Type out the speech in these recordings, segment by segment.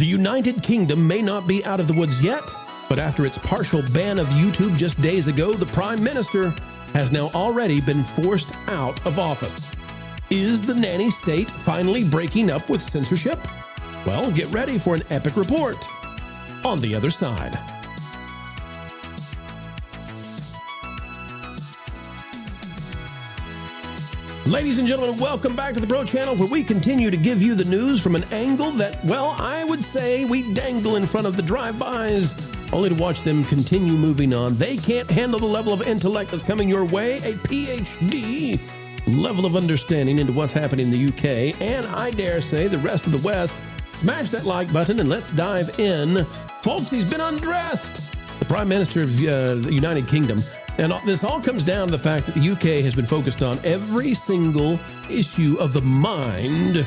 The United Kingdom may not be out of the woods yet, but after its partial ban of YouTube just days ago, the Prime Minister has now already been forced out of office. Is the nanny state finally breaking up with censorship? Well, get ready for an epic report on the other side. Ladies and gentlemen, welcome back to the Pro Channel, where we continue to give you the news from an angle that, well, I would say we dangle in front of the drive-bys, only to watch them continue moving on. They can't handle the level of intellect that's coming your way, a PhD level of understanding into what's happening in the UK, and I dare say the rest of the West. Smash that like button and let's dive in. Folks, he's been undressed. The Prime Minister of the United Kingdom. And this all comes down to the fact that the UK has been focused on every single issue of the mind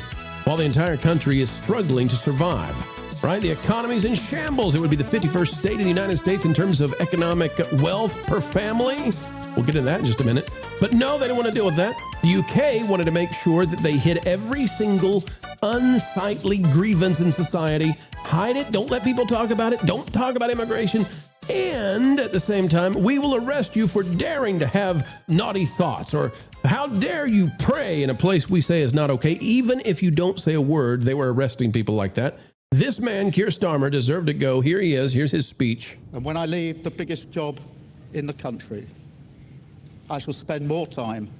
while the entire country is struggling to survive, right? The economy's in shambles. It would be the 51st state in the United States in terms of economic wealth per family. We'll get into that in just a minute. But no, they don't want to deal with that. The UK wanted to make sure that they hid every single unsightly grievance in society. Hide it. Don't let people talk about it. Don't talk about immigration. And at the same time, we will arrest you for daring to have naughty thoughts, or how dare you pray in a place we say is not okay. Even if you don't say a word, they were arresting people like that. This man, Keir Starmer, deserved to go. Here he is. Here's his speech. And when I leave the biggest job in the country, I shall spend more time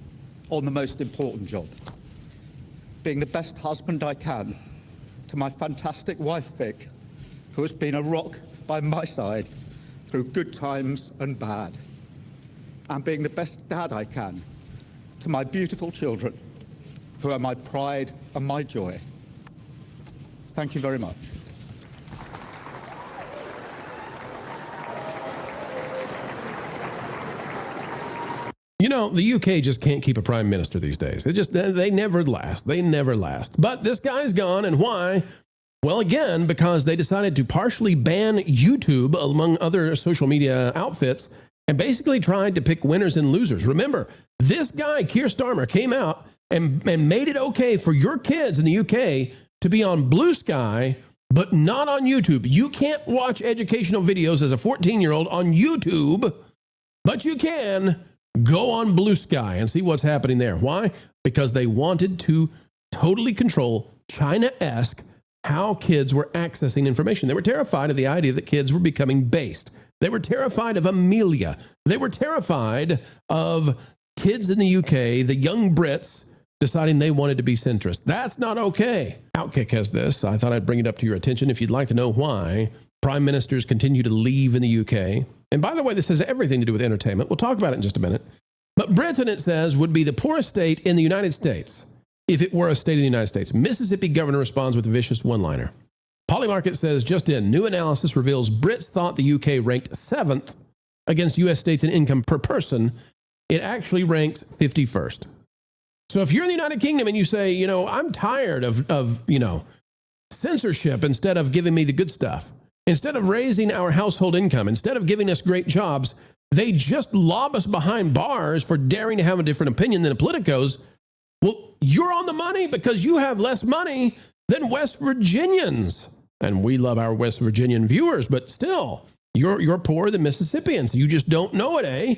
on the most important job, being the best husband I can to my fantastic wife, Vic, who has been a rock by my side through good times and bad, and being the best dad I can to my beautiful children, who are my pride and my joy. Thank you very much. You know, the UK just can't keep a prime minister these days. They never last. They never last. But this guy's gone, and why? Well, again, because they decided to partially ban YouTube, among other social media outfits, and basically tried to pick winners and losers. Remember, this guy, Keir Starmer, came out and made it okay for your kids in the UK to be on Blue Sky, but not on YouTube. You can't watch educational videos as a 14-year-old on YouTube, but you can go on Blue Sky and see what's happening there. Why? Because they wanted to totally control, China-esque, how kids were accessing information. They were terrified of the idea that kids were becoming based. They were terrified of Amelia. They were terrified of kids in the UK, the young Brits, deciding they wanted to be centrist. That's not okay. Outkick has this. I thought I'd bring it up to your attention if you'd like to know why prime ministers continue to leave in the UK. And by the way, this has everything to do with entertainment. We'll talk about it in just a minute. But Britain, it says, would be the poorest state in the United States if it were a state of the United States. Mississippi governor responds with a vicious one-liner. Polymarket says, just in, new analysis reveals Brits thought the UK ranked 7th against US states in income per person. It actually ranks 51st. So if you're in the United Kingdom and you say, you know, I'm tired of censorship instead of giving me the good stuff, instead of raising our household income, instead of giving us great jobs, they just lob us behind bars for daring to have a different opinion than the politicos. Well, you're on the money because you have less money than West Virginians. And we love our West Virginian viewers, but still, you're poorer than Mississippians. You just don't know it, eh?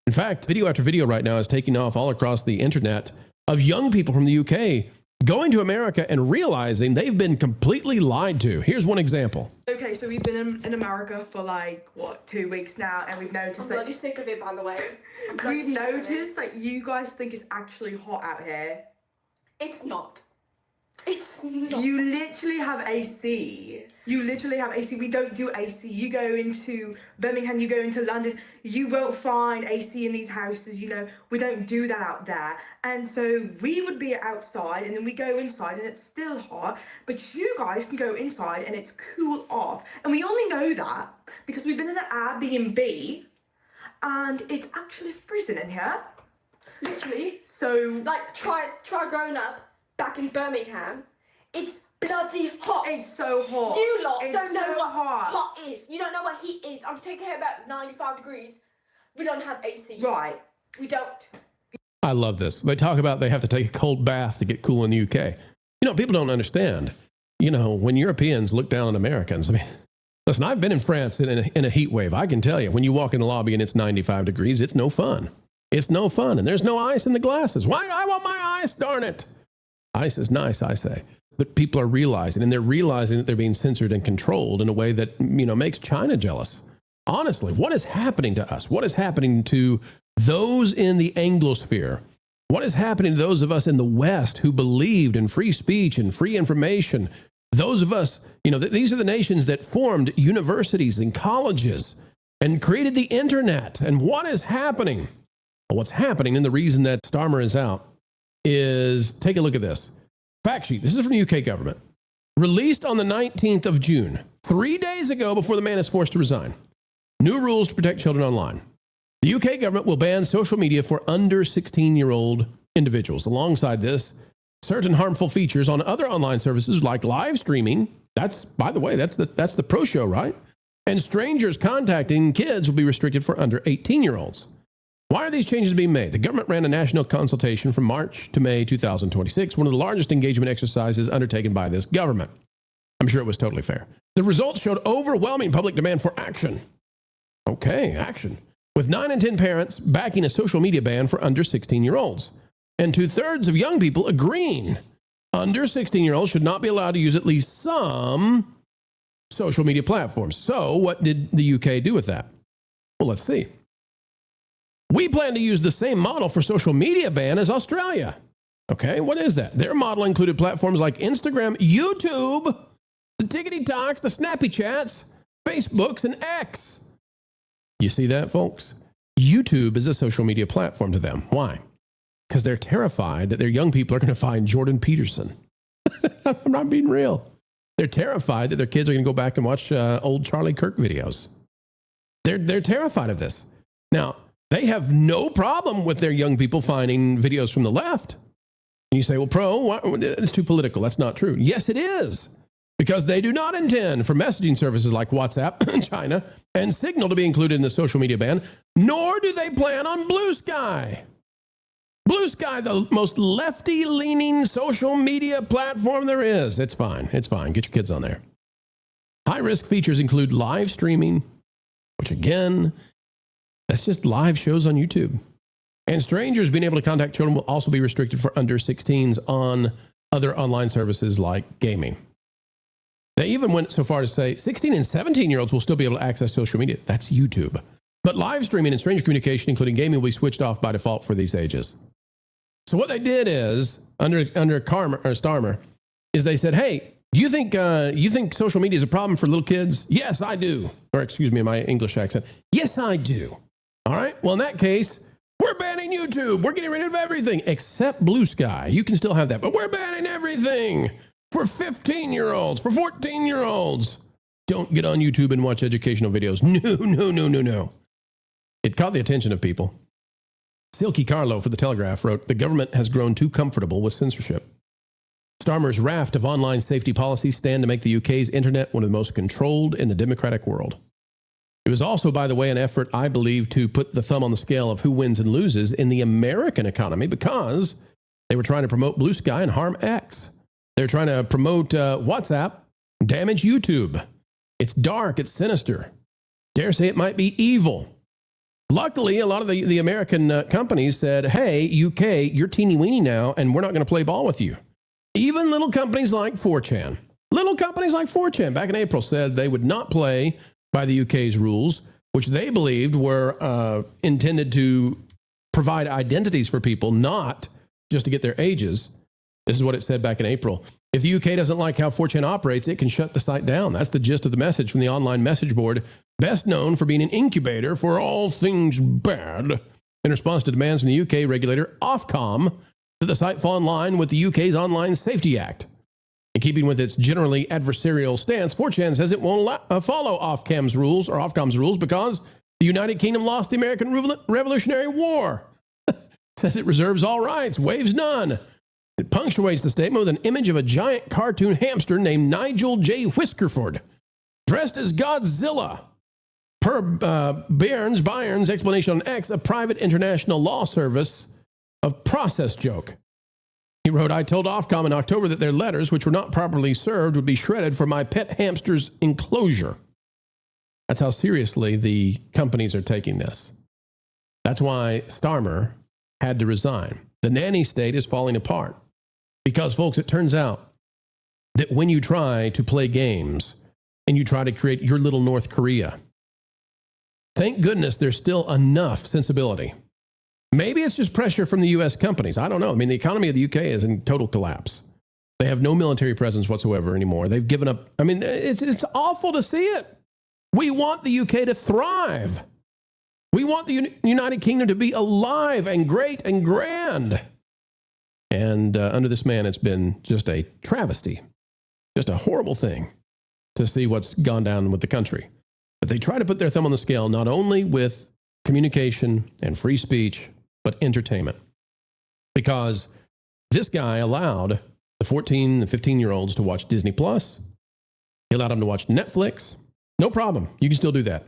In fact, video after video right now is taking off all across the internet of young people from the UK going to America and realizing they've been completely lied to. Here's one example. Okay, so we've been in America for like, what, 2 weeks now, and we've noticed I'm bloody sick of it, by the way. We've noticed that you guys think it's actually hot out here. It's not. It's not. You literally have AC. You literally have AC. We don't do AC. You go into Birmingham, you go into London, you won't find AC in these houses, you know. We don't do that out there. And so we would be outside and then we go inside and it's still hot, but you guys can go inside and it's cool off. And we only know that because we've been in an Airbnb and it's actually freezing in here. Literally. So like try growing up back in Birmingham. It's bloody hot. It's so hot. You lot it's don't know so what hot. hot is. You don't know what heat is. I'm taking here about 95 degrees. We don't have AC. Right. We don't. I love this. They talk about they have to take a cold bath to get cool in the UK. You know, people don't understand. you know, when Europeans look down on Americans, I mean, listen, I've been in France in a heat wave. I can tell you, when you walk in the lobby and it's 95 degrees, it's no fun. It's no fun. And there's no ice in the glasses. Why? I want my ice, darn it. Ice is nice, I say. But people are realizing, and they're realizing that they're being censored and controlled in a way that, you know, makes China jealous. Honestly, what is happening to us? What is happening to those in the Anglosphere? What is happening to those of us in the West who believed in free speech and free information? Those of us, you know, these are the nations that formed universities and colleges and created the internet. And what is happening? Well, what's happening, and the reason that Starmer is out, is, take a look at this. Fact sheet. This is from the UK government. Released on the 19th of June, 3 days ago before the man is forced to resign. New rules to protect children online. The UK government will ban social media for under 16-year-old individuals. Alongside this, certain harmful features on other online services like live streaming. That's, by the way, that's the pro show, right? And strangers contacting kids will be restricted for under 18-year-olds. Why are these changes being made? The government ran a national consultation from March to May 2026, one of the largest engagement exercises undertaken by this government. I'm sure it was totally fair. The results showed overwhelming public demand for action. Okay, action. With 9 in 10 parents backing a social media ban for under 16-year-olds. And 2/3 of young people agreeing under 16-year-olds should not be allowed to use at least some social media platforms. So what did the UK do with that? Well, let's see. We plan to use the same model for social media ban as Australia. Okay, what is that? Their model included platforms like Instagram, YouTube, the Tickety Talks, the Snappy Chats, Facebooks, and X. You see that, folks? YouTube is a social media platform to them. Why? Because they're terrified that their young people are going to find Jordan Peterson. I'm not being real. They're terrified that their kids are going to go back and watch old Charlie Kirk videos. They're terrified of this. Now, they have no problem with their young people finding videos from the left. And you say, well, it's too political. That's not true. Yes, it is. Because they do not intend for messaging services like WhatsApp in China and Signal to be included in the social media ban, nor do they plan on Blue Sky. Blue Sky, the most lefty-leaning social media platform there is. It's fine. It's fine. Get your kids on there. High-risk features include live streaming, which again, that's just live shows on YouTube. And strangers being able to contact children will also be restricted for under 16s on other online services like gaming. They even went so far to say 16 and 17-year-olds will still be able to access social media. That's YouTube. But live streaming and stranger communication, including gaming, will be switched off by default for these ages. So what they did is, under Starmer, is they said, hey, you think social media is a problem for little kids? Yes, I do. Or excuse me, my English accent. Yes, I do. All right. Well, in that case, we're banning YouTube. We're getting rid of everything except Blue Sky. You can still have that, but we're banning everything for 15-year-olds, for 14-year-olds. Don't get on YouTube and watch educational videos. No. It caught the attention of people. Silky Carlo for The Telegraph wrote, the government has grown too comfortable with censorship. Starmer's raft of online safety policies stand to make the UK's internet one of the most controlled in the democratic world. It was also, by the way, an effort, I believe, to put the thumb on the scale of who wins and loses in the American economy because they were trying to promote Blue Sky and harm X. They're trying to promote WhatsApp, damage YouTube. It's dark, it's sinister. Dare say it might be evil. Luckily, a lot of the American companies said, hey, UK, you're teeny-weeny now, and we're not going to play ball with you. Even little companies like 4chan. Little companies like 4chan back in April said they would not play by the UK's rules, which they believed were intended to provide identities for people, not just to get their ages. This is what it said back in April. If the UK doesn't like how 4chan operates, it can shut the site down. That's the gist of the message from the online message board, best known for being an incubator for all things bad. In response to demands from the UK regulator Ofcom that the site fall in line with the UK's Online Safety Act. In keeping with its generally adversarial stance, 4chan says it won't follow Ofcom's rules because the United Kingdom lost the American Revolutionary War. Says it reserves all rights, waives none. It punctuates the statement with an image of a giant cartoon hamster named Nigel J. Whiskerford, dressed as Godzilla. Per Bayern's explanation on X, a private international law service of process joke. He wrote, I told Ofcom in October that their letters, which were not properly served, would be shredded for my pet hamster's enclosure. That's how seriously the companies are taking this. That's why Starmer had to resign. The nanny state is falling apart. Because, folks, it turns out that when you try to play games and you try to create your little North Korea, thank goodness there's still enough sensibility. Maybe it's just pressure from the U.S. companies. I don't know. I mean, the economy of the UK is in total collapse. They have no military presence whatsoever anymore. They've given up. I mean, it's awful to see it. We want the UK to thrive. We want the United Kingdom to be alive and great and grand. And under this man, it's been just a travesty, just a horrible thing to see what's gone down with the country. But they try to put their thumb on the scale, not only with communication and free speech, but entertainment. Because this guy allowed the 14 and 15-year-olds to watch Disney Plus. He allowed them to watch Netflix. No problem. You can still do that.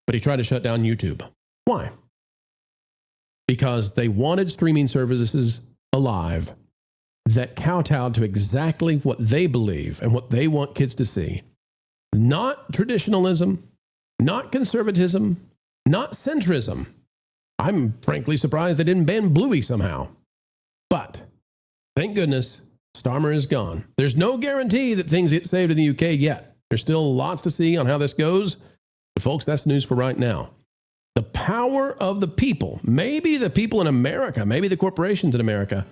But he tried to shut down YouTube. Why? Because they wanted streaming services alive that kowtowed to exactly what they believe and what they want kids to see. Not traditionalism, not conservatism, not centrism. I'm frankly surprised they didn't ban Bluey somehow. But thank goodness Starmer is gone. There's no guarantee that things get saved in the UK yet. There's still lots to see on how this goes. But folks, that's the news for right now. The power of the people, maybe the people in America, maybe the corporations in America,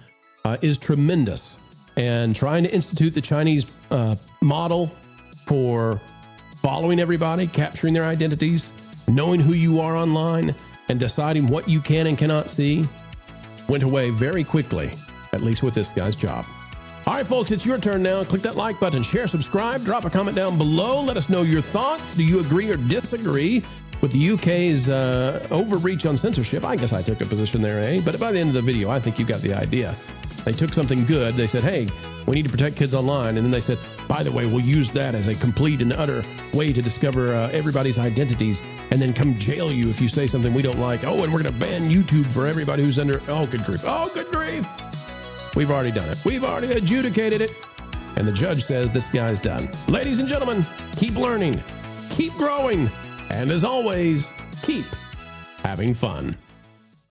is tremendous. And trying to institute the Chinese model for following everybody, capturing their identities, knowing who you are online, and deciding what you can and cannot see, went away very quickly, at least with this guy's job. All right, folks, it's your turn now. Click that like button, share, subscribe, drop a comment down below. Let us know your thoughts. Do you agree or disagree with the UK's overreach on censorship? I guess I took a position there, eh? But by the end of the video, I think you got the idea. They took something good. They said, hey, we need to protect kids online. And then they said, by the way, we'll use that as a complete and utter way to discover everybody's identities and then come jail you if you say something we don't like. Oh, and we're going to ban YouTube for everybody who's under. Oh, good grief. Oh, good grief. We've already done it. We've already adjudicated it. And the judge says this guy's done. Ladies and gentlemen, keep learning, keep growing, and as always, keep having fun.